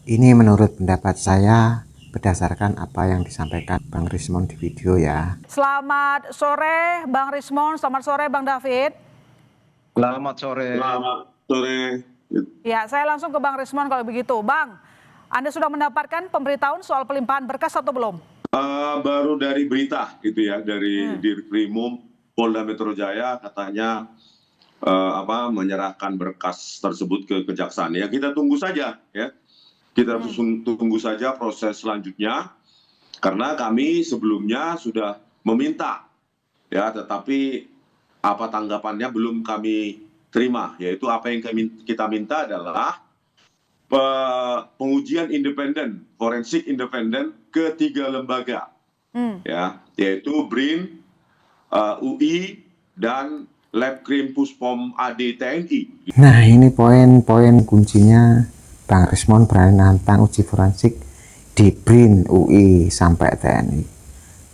Ini menurut pendapat saya berdasarkan apa yang disampaikan Bang Rismon di video ya. Selamat sore Bang Rismon, selamat sore Bang David. Selamat sore. Selamat sore. Ya, saya langsung ke Bang Rismon kalau begitu. Bang, Anda sudah mendapatkan pemberitahuan soal pelimpahan berkas atau belum? Baru dari berita gitu ya, dari Dirkrimum Polda Metro Jaya katanya menyerahkan berkas tersebut ke kejaksaan. Ya kita tunggu saja ya. Kita tunggu saja proses selanjutnya, karena kami sebelumnya sudah meminta, ya, tetapi apa tanggapannya belum kami terima, yaitu apa yang kita minta adalah pengujian independen, forensik independen ke 3 lembaga, ya, yaitu BRIN, UI, dan Labkrim Puspom AD TNI. Nah, ini poin-poin kuncinya. Bang Rismon berani nantang uji forensik di BRIN, UI, sampai TNI.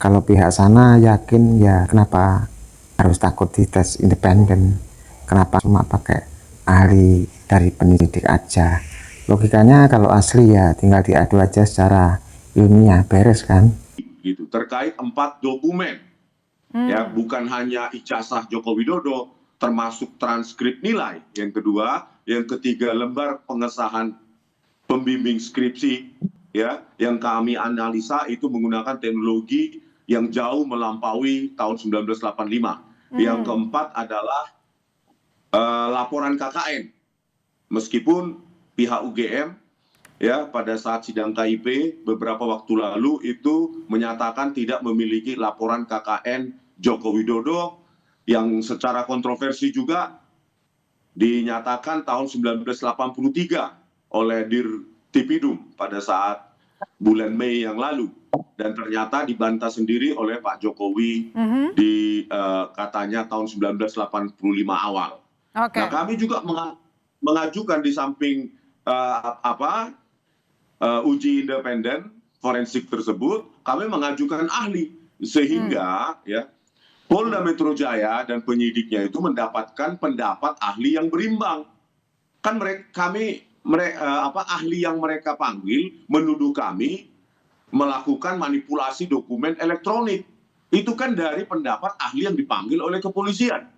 Kalau pihak sana yakin, ya kenapa harus takut dites independen? Kenapa cuma pakai ahli dari penyidik aja? Logikanya kalau asli ya tinggal diadu aja secara ilmiah, beres kan? Gitu, terkait 4 dokumen, ya, bukan hanya ijazah Joko Widodo, termasuk transkrip nilai. Yang kedua, yang ketiga lembar pengesahan pembimbing skripsi, ya, yang kami analisa itu menggunakan teknologi yang jauh melampaui tahun 1985. Yang keempat adalah laporan KKN, meskipun pihak UGM, ya, pada saat sidang KIP beberapa waktu lalu itu menyatakan tidak memiliki laporan KKN Joko Widodo, yang secara kontroversi juga dinyatakan tahun 1983 oleh Dirtipidum pada saat bulan Mei yang lalu, dan ternyata dibantah sendiri oleh Pak Jokowi di katanya tahun 1985 awal. Nah, kami juga mengajukan di samping uji independen forensik tersebut, kami mengajukan ahli, sehingga ya Polda Metro Jaya dan penyidiknya itu mendapatkan pendapat ahli yang berimbang. Kan ahli yang mereka panggil menuduh kami melakukan manipulasi dokumen elektronik. Itu kan dari pendapat ahli yang dipanggil oleh kepolisian.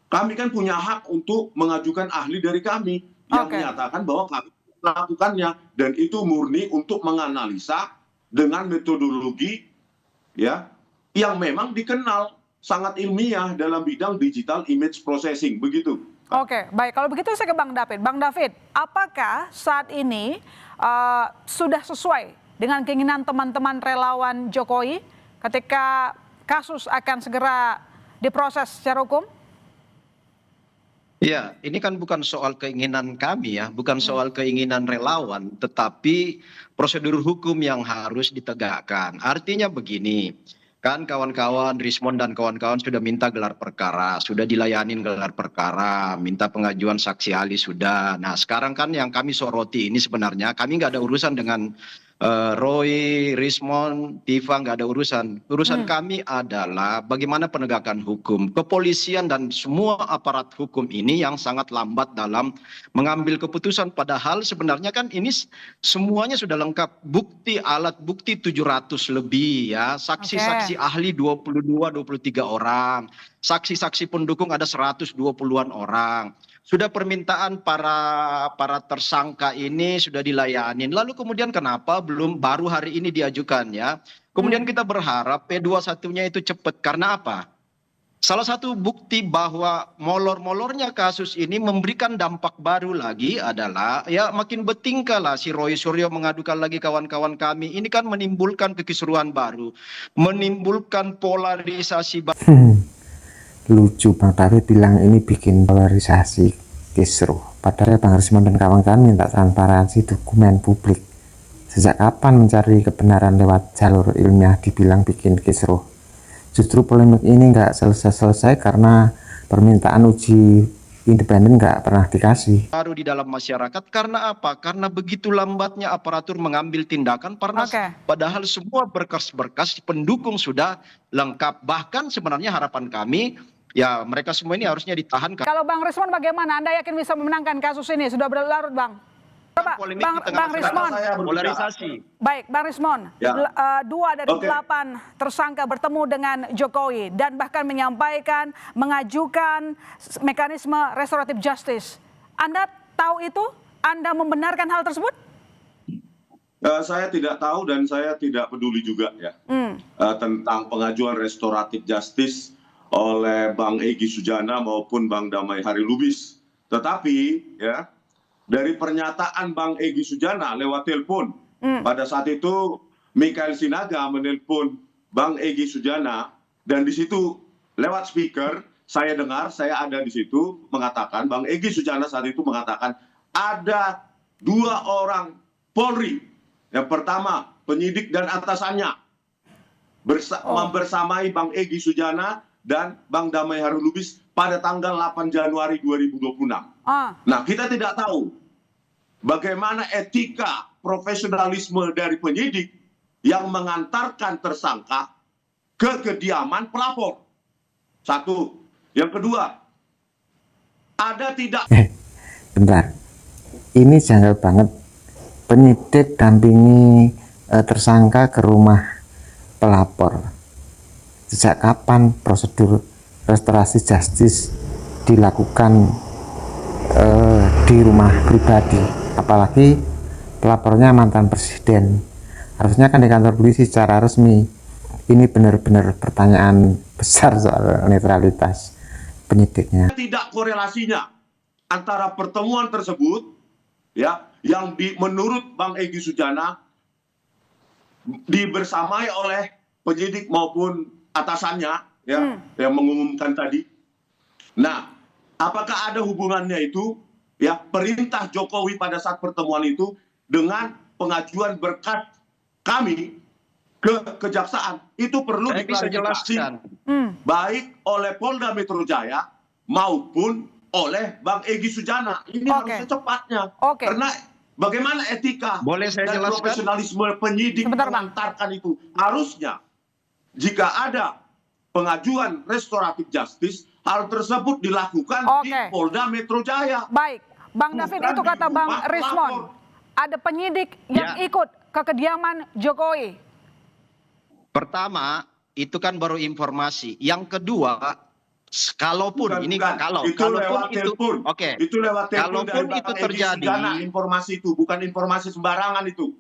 Kami kan punya hak untuk mengajukan ahli dari kami yang menyatakan bahwa kami melakukannya, dan itu murni untuk menganalisa dengan metodologi, ya, yang memang dikenal sangat ilmiah dalam bidang digital image processing, begitu. Oke, baik. Kalau begitu saya ke Bang David. Bang David, apakah saat ini sudah sesuai dengan keinginan teman-teman relawan Jokowi ketika kasus akan segera diproses secara hukum? Ya, ini kan bukan soal keinginan kami ya, bukan soal keinginan relawan, tetapi prosedur hukum yang harus ditegakkan. Artinya begini, kan kawan-kawan Rismon dan kawan-kawan sudah minta gelar perkara, sudah dilayanin gelar perkara, minta pengajuan saksi ahli sudah. Nah, sekarang kan yang kami soroti ini sebenarnya kami nggak ada urusan dengan Roy, Rismon, Tifa, nggak ada urusan. Urusan kami adalah bagaimana penegakan hukum. Kepolisian dan semua aparat hukum ini yang sangat lambat dalam mengambil keputusan. Padahal sebenarnya kan ini semuanya sudah lengkap. Bukti, alat bukti 700 lebih ya. Saksi-saksi ahli 22-23 orang. Saksi-saksi pendukung ada 120-an orang. Sudah permintaan para tersangka ini sudah dilayanin. Lalu kemudian kenapa belum baru hari ini diajukan ya? Kemudian kita berharap P21-nya itu cepat. Karena apa? Salah satu bukti bahwa molor-molornya kasus ini memberikan dampak baru lagi adalah ya makin bertingkah lah si Roy Suryo mengadukan lagi kawan-kawan kami. Ini kan menimbulkan kekisruhan baru, menimbulkan polarisasi baru. Lucu Bang David bilang ini bikin polarisasi, kisruh. Padahal Bang Rismon dan kawan-kawan minta transparansi dokumen publik. Sejak kapan mencari kebenaran lewat jalur ilmiah dibilang bikin kisruh? Justru polemik ini nggak selesai-selesai karena permintaan uji independen nggak pernah dikasih. Baru di dalam masyarakat karena apa? Karena begitu lambatnya aparatur mengambil tindakan, padahal semua berkas-berkas pendukung sudah lengkap. Bahkan sebenarnya harapan kami ya mereka semua ini harusnya ditahan. Kalau Bang Rismon bagaimana? Anda yakin bisa memenangkan kasus ini? Sudah berlarut, Bang. coba polemik Bang, di tengah Bang masyarakat. Rismon. Saya berbicara. Polarisasi. Baik, Bang Rismon, Ya. 2 dari Oke. 8 tersangka bertemu dengan Jokowi dan bahkan menyampaikan, mengajukan mekanisme restoratif justice. Anda tahu itu? Anda membenarkan hal tersebut? Saya tidak tahu dan saya tidak peduli juga ya tentang pengajuan restoratif justice oleh Bang Egy Sujana maupun Bang Damai Hari Lubis. Tetapi ya dari pernyataan Bang Egy Sujana lewat telepon pada saat itu Mikael Sinaga menelpon Bang Egy Sujana dan di situ lewat speaker saya dengar, saya ada di situ mengatakan Bang Egy Sujana saat itu mengatakan ada 2 orang Polri. Yang pertama penyidik dan atasannya membersamai Bang Egy Sujana dan Bang Damai Hari Lubis pada tanggal 8 Januari 2026. Nah, kita tidak tahu bagaimana etika profesionalisme dari penyidik yang mengantarkan tersangka ke kediaman pelapor. 1. Yang kedua, ada tidak... Bentar, ini janggal banget. Penyidik dampingi tersangka ke rumah pelapor. Sejak kapan prosedur restorasi justice dilakukan di rumah pribadi? Apalagi pelapornya mantan presiden. Harusnya kan di kantor polisi secara resmi. Ini benar-benar pertanyaan besar soal netralitas penyidiknya. Tidak korelasinya antara pertemuan tersebut ya yang menurut Bang Egy Sujana dibersamai oleh penyidik maupun atasannya ya yang mengumumkan tadi. Nah, apakah ada hubungannya itu ya perintah Jokowi pada saat pertemuan itu dengan pengajuan berkas kami ke kejaksaan? Itu perlu Saya bisa diklarifikasi jelaskan. baik oleh Polda Metro Jaya maupun oleh Bang Egy Sujana. Ini harus secepatnya. Karena bagaimana etika Boleh saya dan jelaskan? profesionalisme penyidik Sebentar, Bang. mengantarkan itu. Harusnya jika ada pengajuan restoratif justice, hal tersebut dilakukan di Polda Metro Jaya. Baik, Bang David, itu kata Bang Rismon. Ada penyidik yang ikut ke kediaman Jokowi. Pertama, itu kan baru informasi. Yang kedua, kalaupun Itu lewat telepon. Itu lewat telepon dari Bapak Egy Sujana, informasi itu bukan informasi sembarangan itu.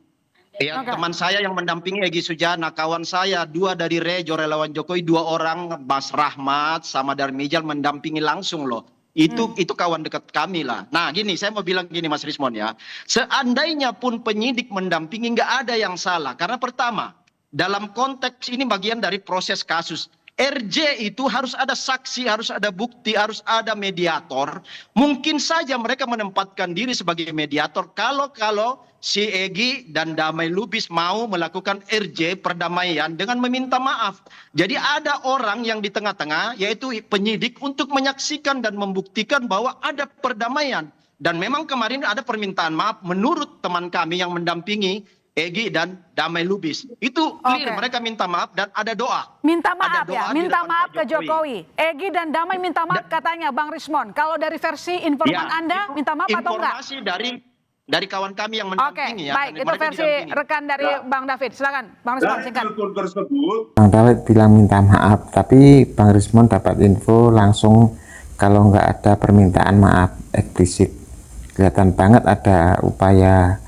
Ya, teman saya yang mendampingi Egy Sujana, kawan saya 2 dari Rejo relawan Jokowi, 2 orang, Mas Rahmat sama Darmijal mendampingi langsung loh. Itu kawan dekat kami lah. Nah gini, saya mau bilang gini Mas Rismon ya. Seandainya pun penyidik mendampingi nggak ada yang salah. Karena pertama, dalam konteks ini bagian dari proses kasus. RJ itu harus ada saksi, harus ada bukti, harus ada mediator. Mungkin saja mereka menempatkan diri sebagai mediator kalau si Egy dan Damai Lubis mau melakukan RJ perdamaian dengan meminta maaf. Jadi ada orang yang di tengah-tengah yaitu penyidik untuk menyaksikan dan membuktikan bahwa ada perdamaian. Dan memang kemarin ada permintaan maaf menurut teman kami yang mendampingi Egy dan Damai Lubis. Itu clear, mereka minta maaf dan ada doa. Minta maaf ya, minta maaf ke Jokowi. Egy dan Damai minta maaf katanya Bang Rismon. Kalau dari versi informan Anda, minta maaf atau enggak? Informasi dari kawan kami yang mendampingi ya. Baik, itu versi rekan dari Bang David. Silakan, Bang Rismon singkat. Bang David bilang minta maaf, tapi Bang Rismon dapat info langsung kalau nggak ada permintaan maaf eksplisit. Kelihatan banget ada upaya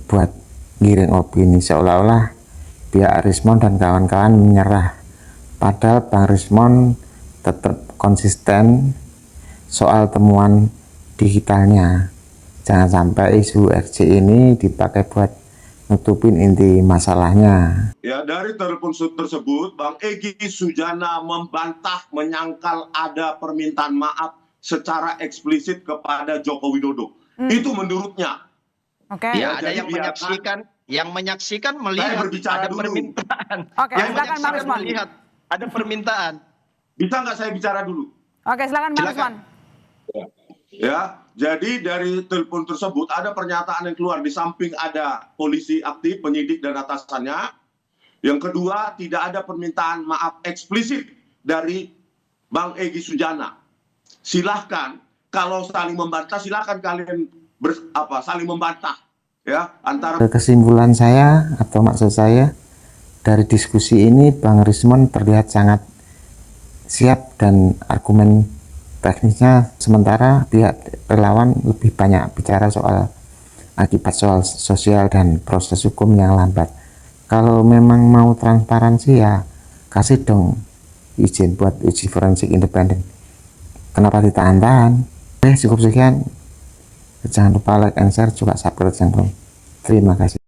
buat giring opini seolah-olah pihak Rismon dan kawan-kawan menyerah, padahal Bang Rismon tetap konsisten soal temuan digitalnya. Jangan sampai isu RJ ini dipakai buat nutupin inti masalahnya. Ya, dari telepon tersebut Bang Egy Sujana membantah, menyangkal ada permintaan maaf secara eksplisit kepada Joko Widodo. Itu menurutnya. Ya, ada yang menyaksikan melihat ada permintaan. Yang silakan Bang Rismon. Melihat ada permintaan. Bisa nggak saya bicara dulu? Silakan Bang Rismon. Ya, jadi dari telepon tersebut ada pernyataan yang keluar, di samping ada polisi aktif, penyidik dan atasannya. Yang kedua, tidak ada permintaan maaf eksplisit dari Bang Egy Sujana. Silahkan, kalau saling membantah silahkan kalian saling membantah ya antara. Kesimpulan saya atau maksud saya dari diskusi ini, Bang Rismon terlihat sangat siap dan argumen teknisnya, sementara pihak relawan lebih banyak bicara soal akibat soal sosial dan proses hukum yang lambat. Kalau memang mau transparansi ya kasih dong izin buat uji forensik independen. Kenapa ditahan-tahan? Cukup sekian. Jangan lupa like and share, juga subscribe channel. Terima kasih.